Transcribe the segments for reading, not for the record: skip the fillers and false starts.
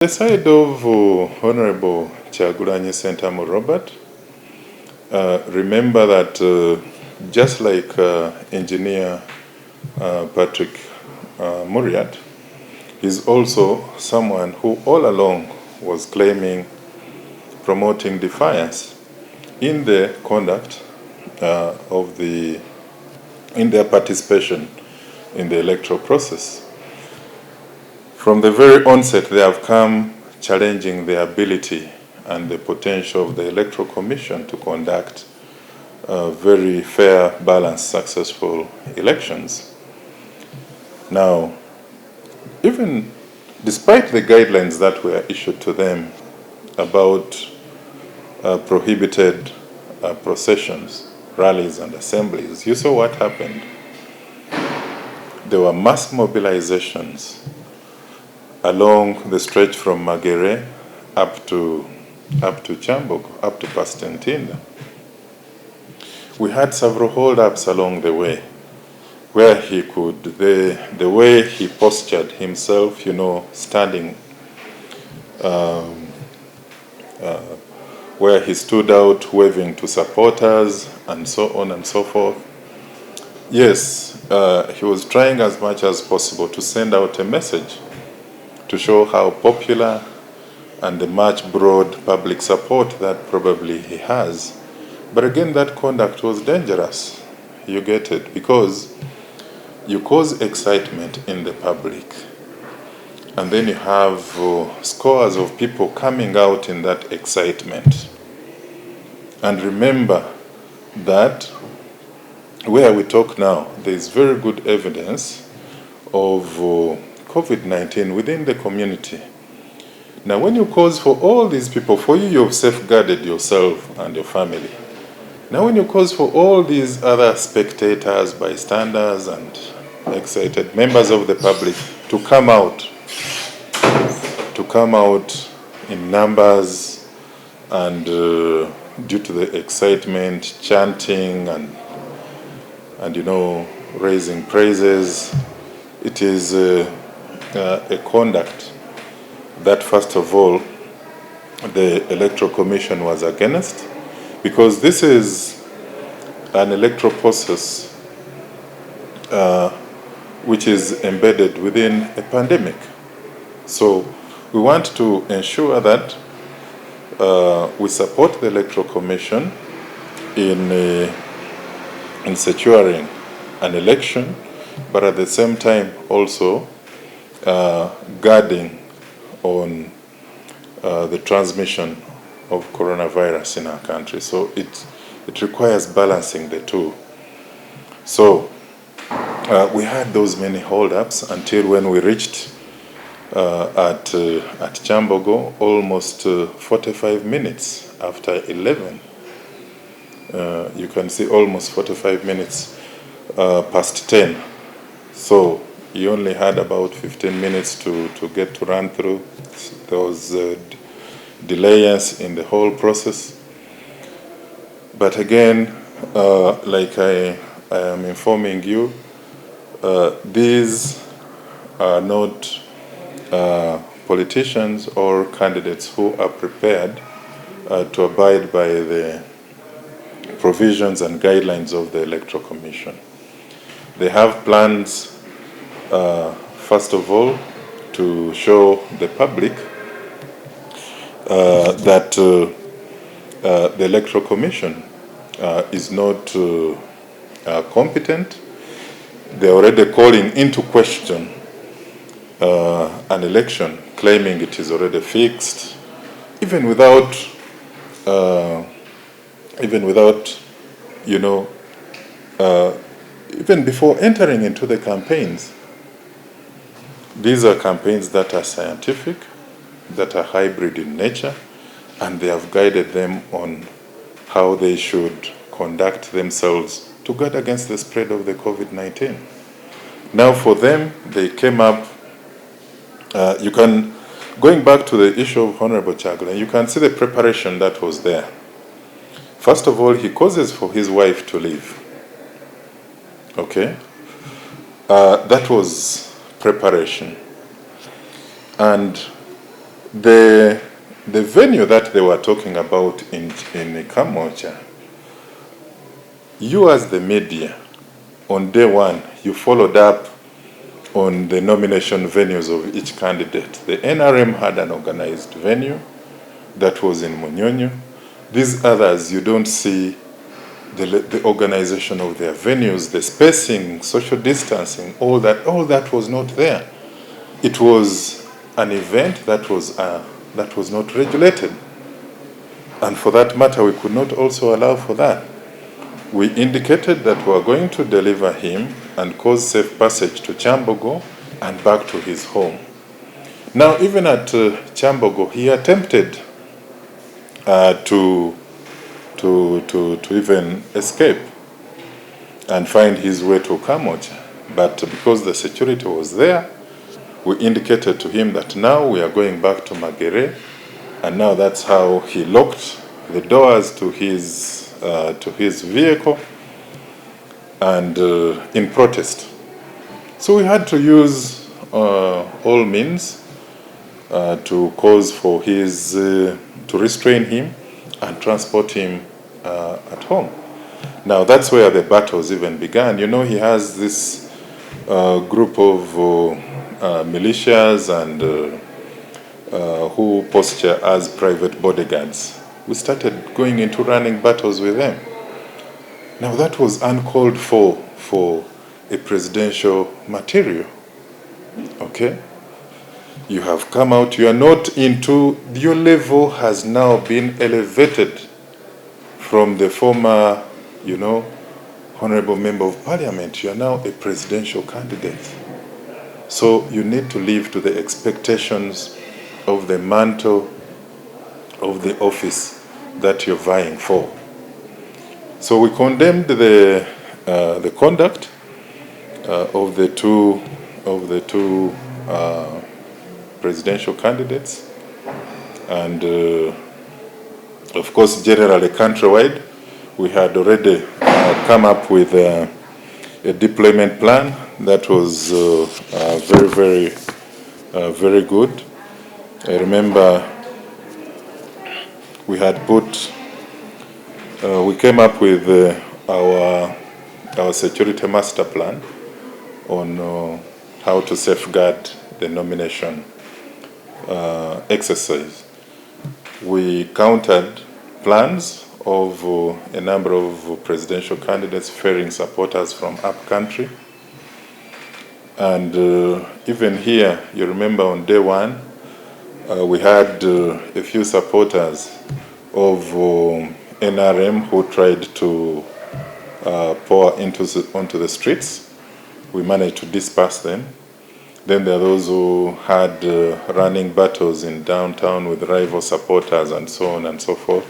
The side of Honorable Kyagulanyi Ssentamu Robert, remember that just like Engineer Patrick Muriat, he's also someone who all along was claiming, promoting defiance in the conduct in their participation in the electoral process. From the very onset, they have come challenging the ability and the potential of the Electoral Commission to conduct very fair, balanced, successful elections. Now, even despite the guidelines that were issued to them about prohibited processions, rallies, and assemblies, you saw what happened. There were mass mobilizations along the stretch from Magere up to Chambogo, up to Pastentinda. We had several hold-ups along the way where he could, the way he postured himself, standing, where he stood out waving to supporters and so on and so forth. Yes, he was trying as much as possible to send out a message to show how popular and the much broad public support that probably he has. But again, that conduct was dangerous. You get it? Because you cause excitement in the public. And then you have scores of people coming out in that excitement. And remember that where we talk now, there is very good evidence of COVID-19 within the community. Now, when you cause for all these people, for you've safeguarded yourself and your family. Now, when you cause for all these other spectators, bystanders, and excited members of the public to come out in numbers, and due to the excitement, chanting and raising praises, it is a conduct that, first of all, the Electoral Commission was against, because this is an electoral process which is embedded within a pandemic. So we want to ensure that we support the Electoral Commission in securing an election, but at the same time also guarding on the transmission of coronavirus in our country. So it requires balancing the two. So we had those many hold-ups until when we reached at Chambogo almost 45 minutes after 11. You can see almost 45 minutes past 10. So you only had about 15 minutes to get to run through. There was delays in the whole process. But again, like I am informing you, these are not politicians or candidates who are prepared to abide by the provisions and guidelines of the Electoral Commission. They have plans, first of all, to show the public that the Electoral Commission is not competent. They're already calling into question an election, claiming it is already fixed, even without even before entering into the campaigns. These are campaigns that are scientific, that are hybrid in nature, and they have guided them on how they should conduct themselves to guard against the spread of the COVID-19. Now for them, they came up, going back to the issue of Honorable Kyagulanyi, you can see the preparation that was there. First of all, he causes for his wife to leave. Okay? That was preparation. And The venue that they were talking about in Kamocha, you as the media, on day one, you followed up on the nomination venues of each candidate. The NRM had an organized venue that was in Munyonyo. These others, you don't see the organization of their venues, the spacing, social distancing, all that was not there. It was an event that was not regulated. And for that matter, we could not also allow for that. We indicated that we are going to deliver him and cause safe passage to Chambogo and back to his home. Now, even at Chambogo, he attempted to even escape and find his way to Kamocha. But because the security was there, we indicated to him that now we are going back to Magere, and now that's how he locked the doors to his vehicle and in protest. So we had to use all means to cause for his to restrain him and transport him at home. Now that's where the battles even began. You know, he has this group of militias and who posture as private bodyguards. We started going into running battles with them. Now that was uncalled for a presidential material. Okay? You have come out, you are not into, your level has now been elevated from the former, you know, honorable member of parliament. You are now a presidential candidate. So you need to live to the expectations of the mantle of the office that you're vying for. So we condemned the conduct of the two presidential candidates, and of course, generally countrywide, we had already come up with a deployment plan that was very good. I remember we had we came up with our security master plan on how to safeguard the nomination exercise. We countered plans of a number of presidential candidates ferrying supporters from up country. And even here, you remember on day one, we had a few supporters of NRM who tried to pour onto the streets. We managed to disperse them. Then there are those who had running battles in downtown with rival supporters and so on and so forth.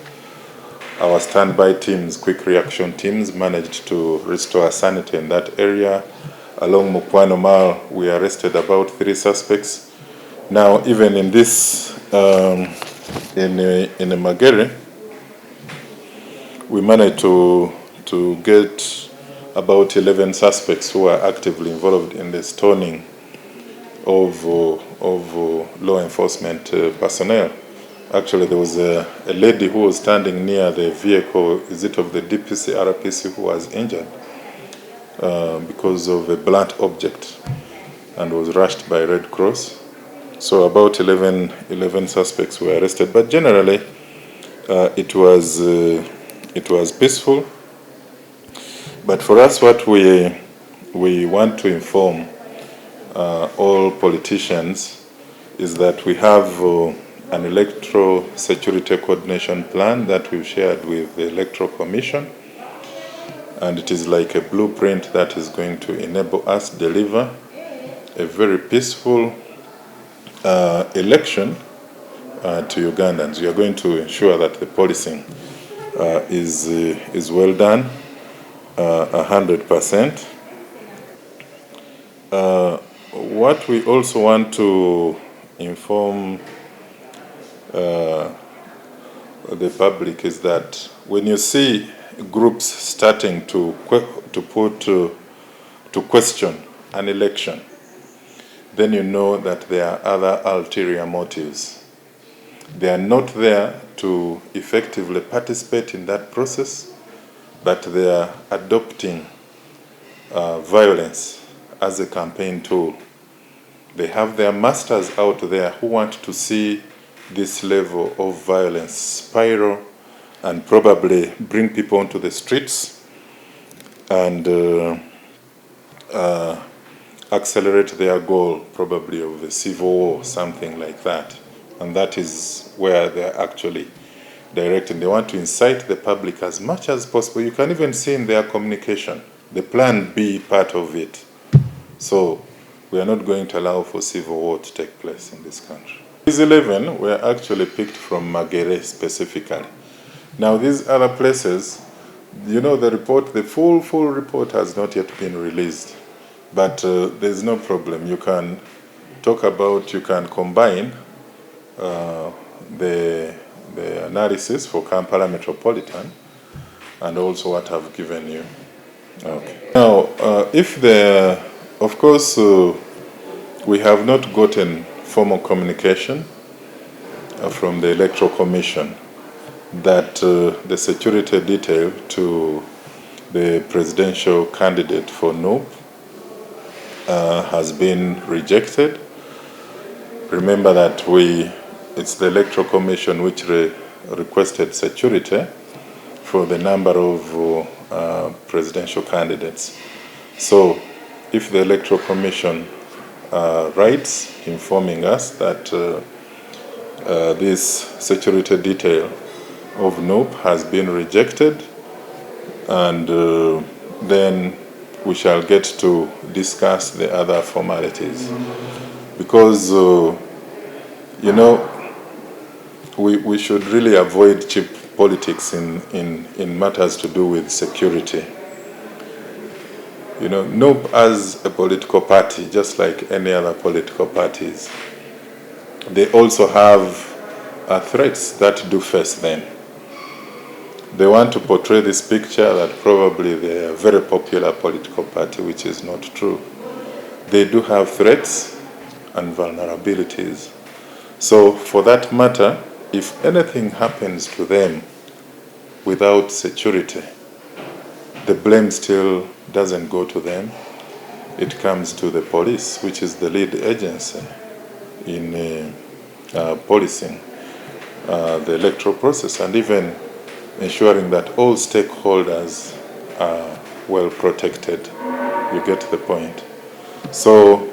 Our standby teams, quick reaction teams, managed to restore sanity in that area. Along Mukwano Mall, we arrested about 3 suspects. Now, even in this, in Magere, we managed to get about 11 suspects who are actively involved in the stoning of law enforcement personnel. Actually, there was a lady who was standing near the vehicle, is it of the DPC, RPC, who was injured because of a blunt object and was rushed by Red Cross. So about 11 suspects were arrested, but generally it was peaceful. But for us, what we want to inform all politicians is that we have an electoral security coordination plan that we've shared with the Electoral Commission, and it is like a blueprint that is going to enable us deliver a very peaceful election to Ugandans. We are going to ensure that the policing is well done, 100%. What we also want to inform the public is that when you see groups starting to question an election, then you know that there are other ulterior motives. They are not there to effectively participate in that process, but they are adopting violence as a campaign tool. They have their masters out there who want to see this level of violence spiral and probably bring people onto the streets and accelerate their goal, probably of a civil war, something like that. And that is where they're actually directing. They want to incite the public as much as possible. You can even see in their communication, the plan B part of it. So we are not going to allow for civil war to take place in this country. These 11 were actually picked from Magere specifically. Now these other places, you know, the report, the full report has not yet been released. But there's no problem. You can talk about, you can combine the analysis for Kampala Metropolitan and also what I've given you. Okay. Now, if the, of course, we have not gotten formal communication from the Electoral Commission that the security detail to the presidential candidate for NUP has been rejected. Remember that it's the Electoral Commission which requested security for the number of presidential candidates. So if the Electoral Commission writes informing us that this security detail of NUP has been rejected, and then we shall get to discuss the other formalities. Because, you know, we should really avoid cheap politics in matters to do with security. You know, NUP as a political party, just like any other political parties, they also have threats that do face them. They want to portray this picture that probably they're a very popular political party, which is not true. They do have threats and vulnerabilities. So for that matter, if anything happens to them without security, the blame still doesn't go to them. It comes to the police, which is the lead agency in policing the electoral process and even ensuring that all stakeholders are well protected. You get the point. So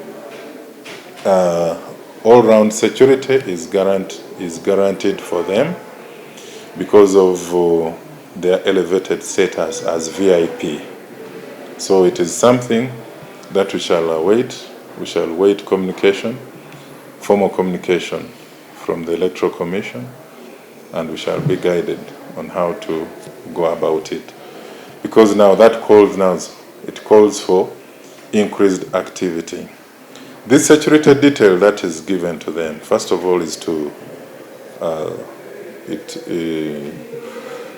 all-round security is guaranteed for them because of their elevated status as VIP. So it is something that we shall await. We shall wait communication, formal communication from the Electoral Commission, and we shall be guided on how to go about it. Because now that calls for increased activity. This security detail that is given to them, first of all, is to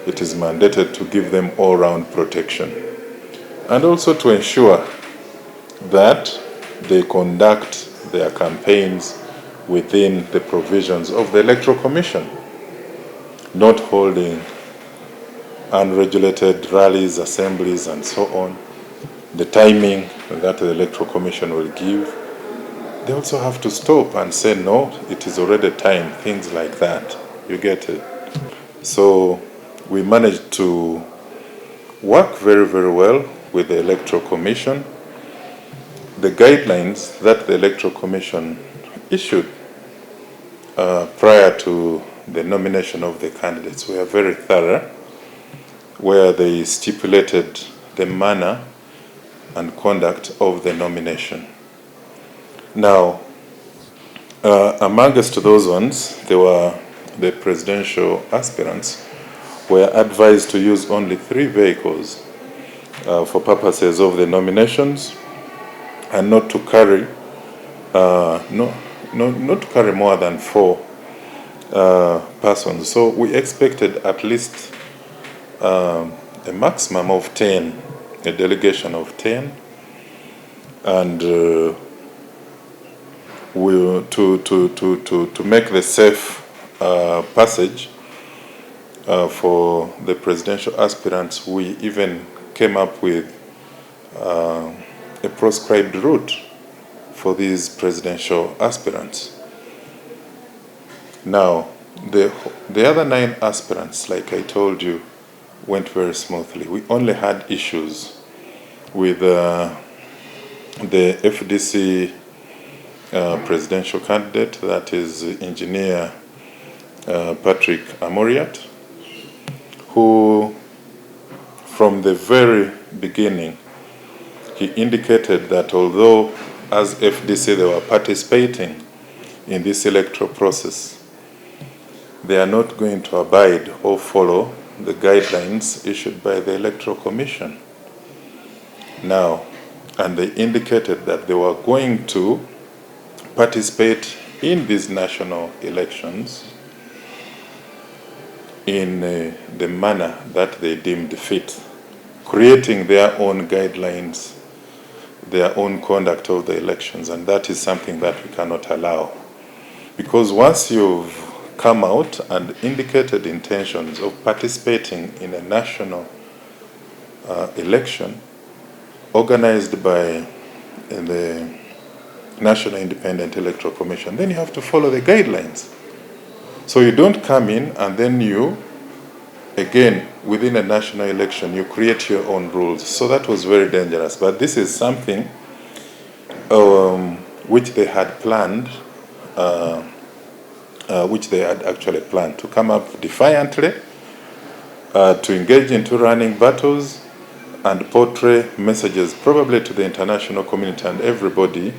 it is mandated to give them all-round protection, and also to ensure that they conduct their campaigns within the provisions of the Electoral Commission, not holding unregulated rallies, assemblies, and so on. The timing that the Electoral Commission will give, they also have to stop and say, no, it is already time, things like that. You get it? So we managed to work very, very well with the Electoral Commission. The guidelines that the Electoral Commission issued prior to the nomination of the candidates were very thorough, where they stipulated the manner and conduct of the nomination. Now, amongst those ones, there were the presidential aspirants were advised to use only 3 vehicles for purposes of the nominations, and not to carry not to carry more than 4 persons. So we expected at least a maximum of 10, a delegation of 10, and to make the safe passage for the presidential aspirants, we even came up with a proscribed route for these presidential aspirants. Now, the other 9 aspirants, like I told you, went very smoothly. We only had issues with the FDC presidential candidate, that is Engineer Patrick Amoriat, who from the very beginning he indicated that although as FDC they were participating in this electoral process, they are not going to abide or follow the guidelines issued by the Electoral Commission. Now, and they indicated that they were going to participate in these national elections in the manner that they deemed fit, creating their own guidelines, their own conduct of the elections, and that is something that we cannot allow. Because once you've come out and indicated intentions of participating in a national election organized by the National Independent Electoral Commission, then you have to follow the guidelines. So you don't come in and then you, again, within a national election, you create your own rules. So that was very dangerous. But this is something which they had planned, which they had actually planned to come up defiantly, to engage into running battles and portray messages probably to the international community and everybody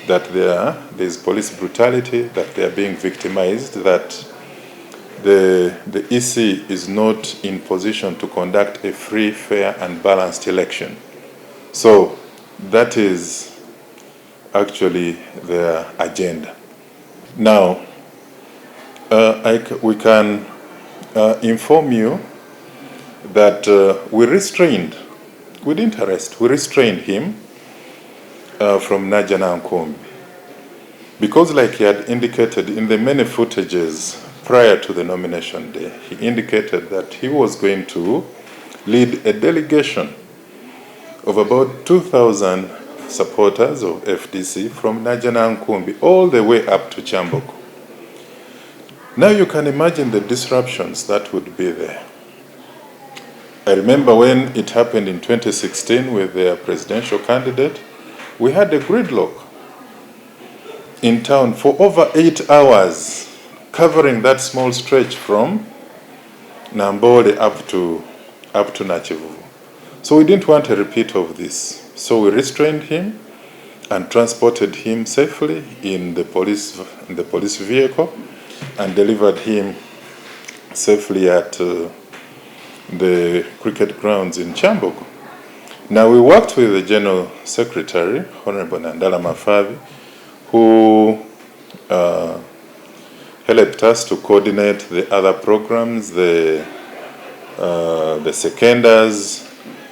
that there is police brutality, that they are being victimized, that the EC is not in position to conduct a free, fair, and balanced election. So that is actually their agenda. Now, we can inform you that we didn't arrest, we restrained him from Najana Nkombi. Because like he had indicated in the many footages prior to the nomination day, he indicated that he was going to lead a delegation of about 2,000 supporters of FDC from Najana Nkombi all the way up to Kyambogo. Now you can imagine the disruptions that would be there. I remember when it happened in 2016 with their presidential candidate, we had a gridlock in town for over 8 hours, covering that small stretch from Nambole up to Nachivuvu. So we didn't want a repeat of this. So we restrained him and transported him safely in the police vehicle and delivered him safely at the cricket grounds in Kyambogo. Now we worked with the General Secretary, Honorable Nandala Mafavi, who helped us to coordinate the other programs, the seconders,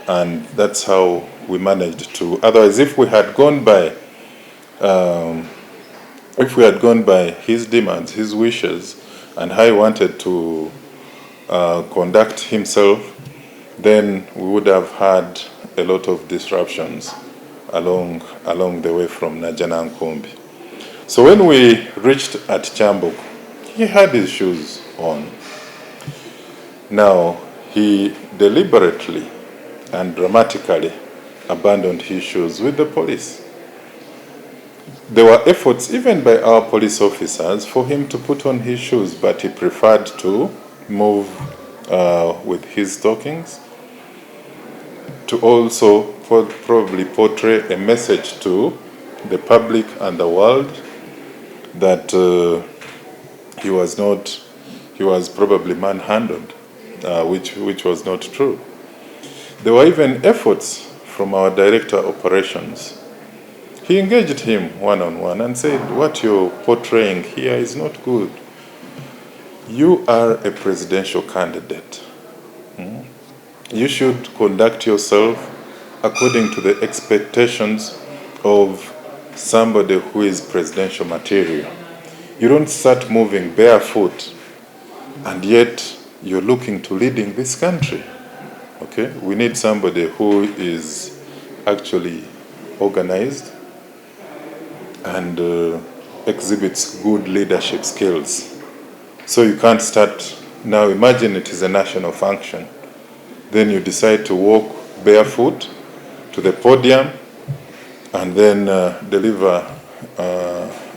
and that's how we managed to. Otherwise, if we had gone by his demands, his wishes, and how he wanted to conduct himself, then we would have had a lot of disruptions along the way from Najana Nkombi. So when we reached at Kyambogo, he had his shoes on. Now, he deliberately and dramatically abandoned his shoes with the police. There were efforts even by our police officers for him to put on his shoes, but he preferred to move with his stockings, to also probably portray a message to the public and the world that he was probably manhandled, which was not true. There were even efforts from our director of operations. He engaged him one-on-one and said, what you're portraying here is not good. You are a presidential candidate. You should conduct yourself according to the expectations of somebody who is presidential material. You don't start moving barefoot and yet you're looking to leading this country. Okay, we need somebody who is actually organized and exhibits good leadership skills. So you can't start now. Imagine it is a national function, then you decide to walk barefoot to the podium and then deliver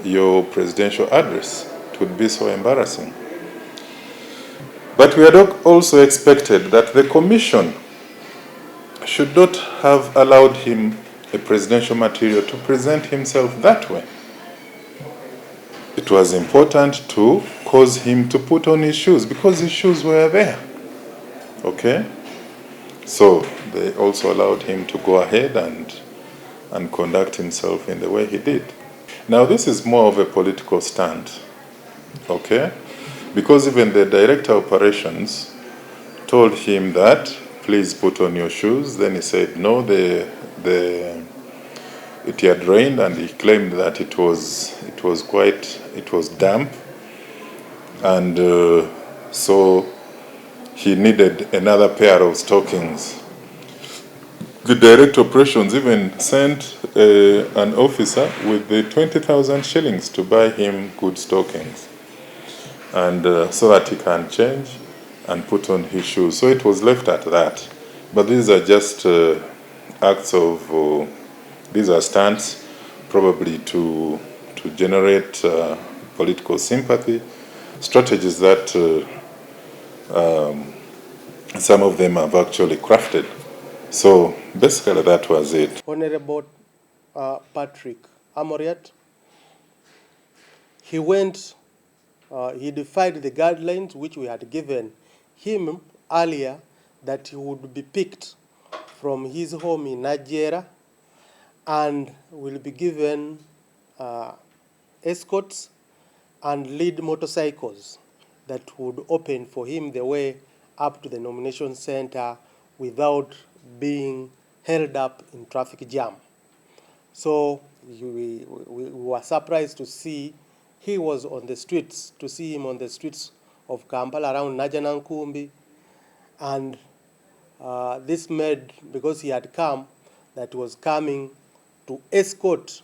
your presidential address. It would be so embarrassing. But we had also expected that the commission should not have allowed him a presidential material to present himself that way. It was important to cause him to put on his shoes because his shoes were there. Okay? So they also allowed him to go ahead and conduct himself in the way he did. Now this is more of a political stunt. Okay? Because even the director of operations told him that, please put on your shoes. Then he said, no, it had rained, and he claimed that it was damp, and so he needed another pair of stockings. The director of operations even sent an officer with the 20,000 shillings to buy him good stockings, and so that he can change and put on his shoes. So it was left at that. But these are just acts of, these are stunts probably to generate political sympathy, strategies that some of them have actually crafted. So basically that was it. Honorable Patrick Amoriat, he went, he defied the guidelines which we had given him earlier, that he would be picked from his home in Nigeria and will be given escorts and lead motorcycles that would open for him the way up to the nomination center without being held up in traffic jam. So we were surprised to see he was on the streets, to see him on the streets of Kampala around Najanankumbi. And this made, because he had come, that was coming to escort,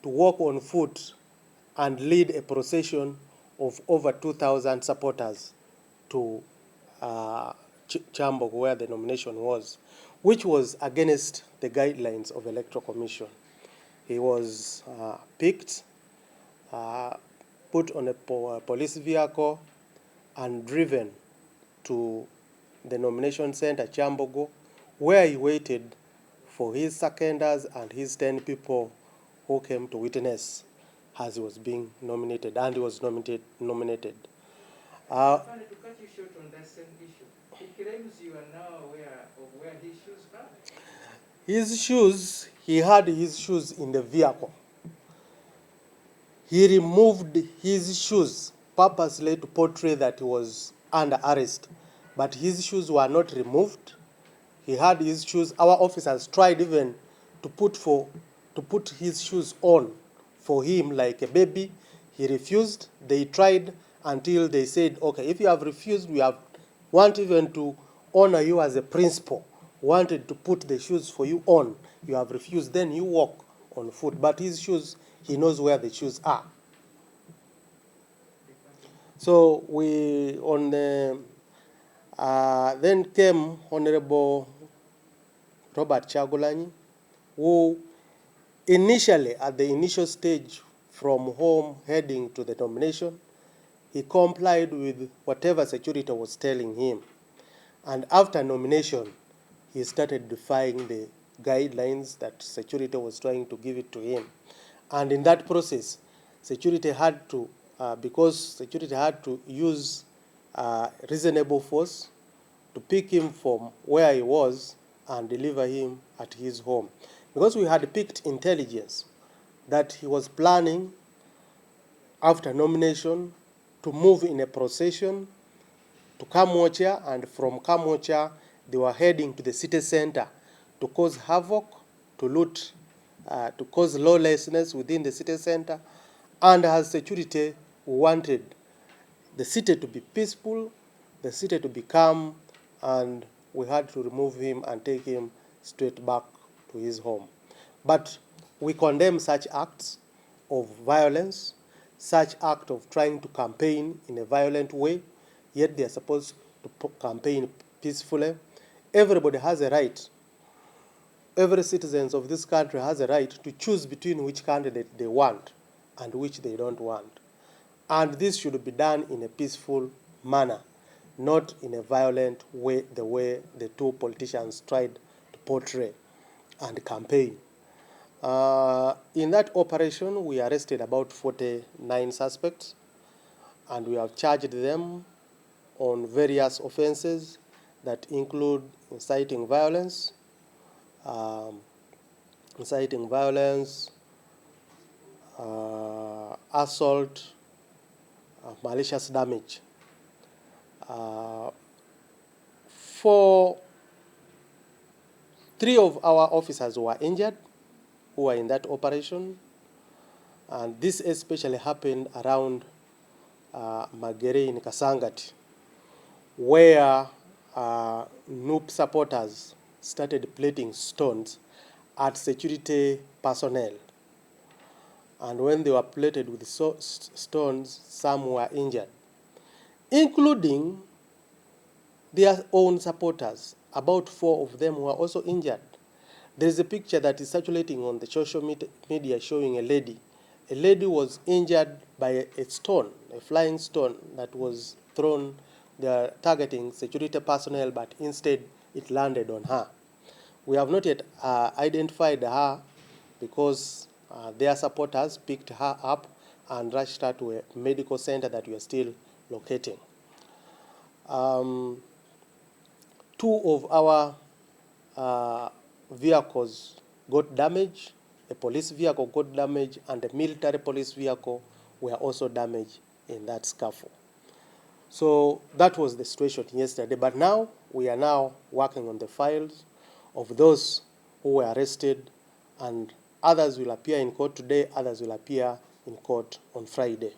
to walk on foot and lead a procession of over 2,000 supporters to Chambok, where the nomination was, which was against the guidelines of Electoral Commission. He was picked, put on a police vehicle, and driven to the nomination center, Chambogo, where he waited for his seconders and his 10 people who came to witness as he was being nominated, and he was nominated. To cut you short on that same issue, he claims you are now aware of where his shoes are. His shoes, he had his shoes in the vehicle. He removed his shoes purposely to portray that he was under arrest, but his shoes were not removed. He had his shoes. Our officers tried even to put his shoes on for him like a baby. He refused. They tried until they said, okay, if you have refused, we want even to honor you as a principal, wanted to put the shoes for you on. You have refused, then you walk on foot. But his shoes, he knows where the shoes are. So we, on the, then came Honorable Robert Chagulanyi, who initially, at the initial stage from home heading to the nomination, he complied with whatever security was telling him. And after nomination, he started defying the guidelines that security was trying to give it to him. And in that process, security had to, because security had to use reasonable force to pick him from where he was and deliver him at his home. Because we had picked intelligence that he was planning after nomination to move in a procession to Kamwocha, and from Kamwocha they were heading to the city center to cause havoc, to loot, to cause lawlessness within the city center. And as security wanted the city to be peaceful, the city to be calm, and we had to remove him and take him straight back to his home. But we condemn such acts of violence, such act of trying to campaign in a violent way, yet they are supposed to campaign peacefully. Everybody has a right, every citizen of this country has a right to choose between which candidate they want and which they don't want. And this should be done in a peaceful manner, not in a violent way, the way the two politicians tried to portray and campaign. In that operation, we arrested about 49 suspects, and we have charged them on various offenses that include inciting violence, um, assault, malicious damage. For 3 of our officers were injured who were in that operation, and this especially happened around Magere in Kasangati, where NUP supporters started planting stones at security personnel. And when they were plated with stones, some were injured, including their own supporters. About 4 of them were also injured. There is a picture that is circulating on the social media showing a lady. A lady was injured by a stone, a flying stone that was thrown. They are targeting security personnel, but instead it landed on her. We have not yet identified her because their supporters picked her up and rushed her to a medical center that we are still locating. 2 of our vehicles got damaged. A police vehicle got damaged, and a military police vehicle were also damaged in that scuffle. So that was the situation yesterday. But now we are now working on the files of those who were arrested, and others will appear in court today, others will appear in court on Friday.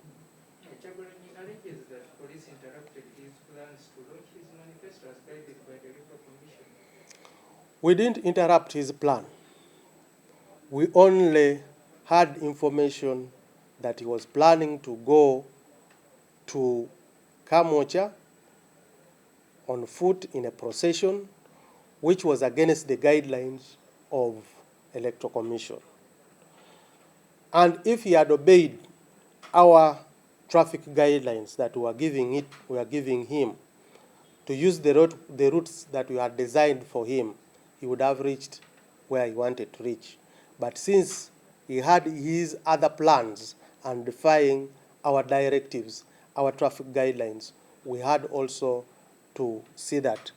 Chagulanyi alleges that police interrupted his plans to launch his manifesto as guided by the Electoral Commission. We didn't interrupt his plan. We only had information that he was planning to go to Kamocha on foot in a procession, which was against the guidelines of Electoral Commission. And if he had obeyed our traffic guidelines that we are giving him to use the routes that we had designed for him, he would have reached where he wanted to reach. But since he had his other plans and defying our directives, our traffic guidelines, we had also to see that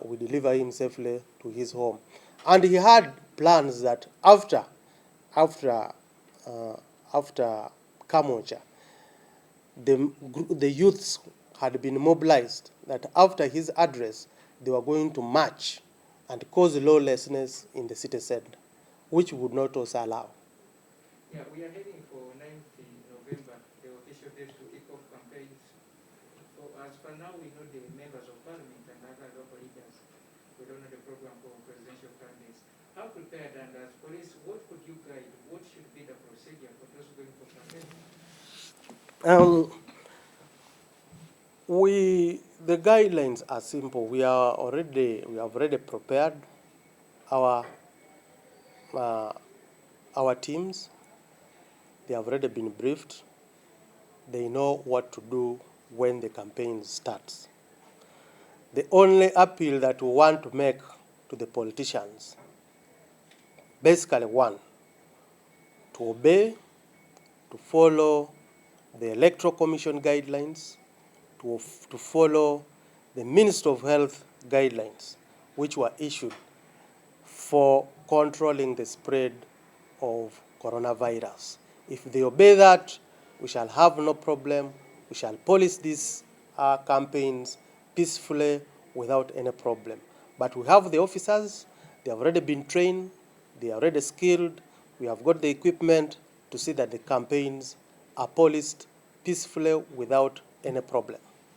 we deliver him safely to his home. And he had plans that after Kamocha, the youths had been mobilized, that after his address, they were going to march and cause lawlessness in the city center, which we would not also allow. Yeah, we are heading for 9th November, the official date to kick off campaigns. So as for now, we know the members of parliament and other local leaders. We don't know the program for presidential candidates. How prepared, and as police, what could you guide? What should be the procedure for those going for campaign? The guidelines are simple. We have already prepared our teams. They have already been briefed. They know what to do when the campaign starts. The only appeal that we want to make to the politicians, basically one, to obey, to follow the Electoral Commission guidelines, to follow the Ministry of Health guidelines, which were issued for controlling the spread of coronavirus. If they obey that, we shall have no problem. We shall police these campaigns peacefully without any problem. But we have the officers, they have already been trained, they are already skilled, we have got the equipment to see that the campaigns are policed peacefully without any problem.